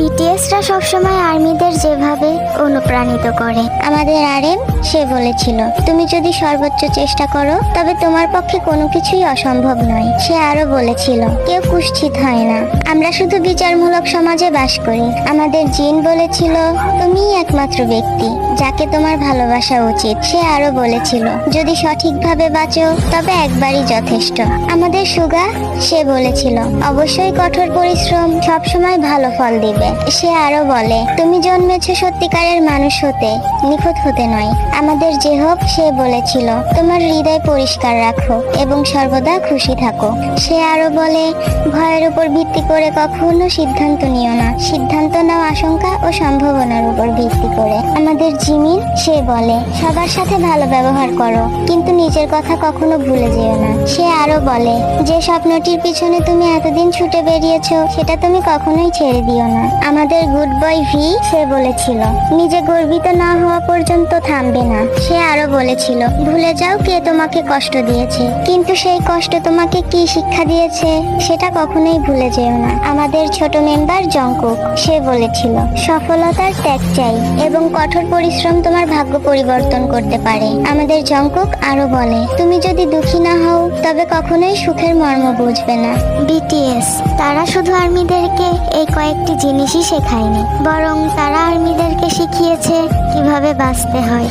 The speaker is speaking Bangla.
বিটিএসরা সবসময় আর্মিদের যেভাবে অনুপ্রাণিত করে। আমাদের আরএম সে বলেছিল, তুমি যদি সর্বোচ্চ চেষ্টা করো তবে তোমার পক্ষে কোনো কিছুই অসম্ভব নয়। সে আরো বলেছিল, কেউ কুৎসিত হয় না, আমরা শুধু বিচারমূলক সমাজে বাস করি। আমাদের জিন বলেছিল, তুমিই একমাত্র ব্যক্তি যাকে তোমার ভালোবাসা উচিত। সে আরো বলেছিল, যদি সঠিকভাবে বাঁচো তবে একবারই যথেষ্ট। আমাদের সুগা সে বলেছিল, অবশ্যই কঠোর পরিশ্রম সবসময় ভালো ফল দিবে। সে আরো বলে, তুমি জন্মেছো সত্যিকারের মানুষ হতে, নিখুঁত হতে নয়। আমাদের জেহব সে বলেছিল, তোমার হৃদয় পরিষ্কার রাখো এবং সর্বদা খুশি থাকো। সে আরো বলে, ভয়ের উপর ভিত্তি করে কখনো সিদ্ধান্ত নিও না, সিদ্ধান্ত নাও আশঙ্কা ও সম্ভাবনার উপর ভিত্তি করে। আমাদের জিমিন সে বলে, সবার সাথে ভালো ব্যবহার করো কিন্তু নিজের কথা কখনো ভুলে যেও না। সে আরো বলে, যে স্বপ্নটির পিছনে তুমি এতদিন ছুটে বেরিয়েছো সেটা তুমি কখনোই ছেড়ে দিও না। আমাদের গুড বয় ভি সে বলেছিল, নিজে গর্বিত না হওয়া পর্যন্ত থামবে না। সে আরো বলেছিল, ভুলে যাও কে তোমাকে কষ্ট দিয়েছে, কিন্তু সেই কষ্ট তোমাকে কি শিক্ষা দিয়েছে সেটা কখনোই ভুলে যেও না। আমাদের ছোট মেম্বার জংকুক সে বলেছিল, সফলতার ত্যাগ চাই এবং কঠোর পরিশ্রম তোমার ভাগ্য পরিবর্তন করতে পারে। আমাদের জংকুক আরো বলে, তুমি যদি দুঃখী না হও তবে কখনোই সুখের মর্ম বুঝবে না। বিটিএস তারা শুধু আর্মিদেরকে এই কয়েকটি জিনিসই শেখায়নি, বরং তারা আর্মিদেরকে শিখিয়েছে কিভাবে বাঁচতে হয়।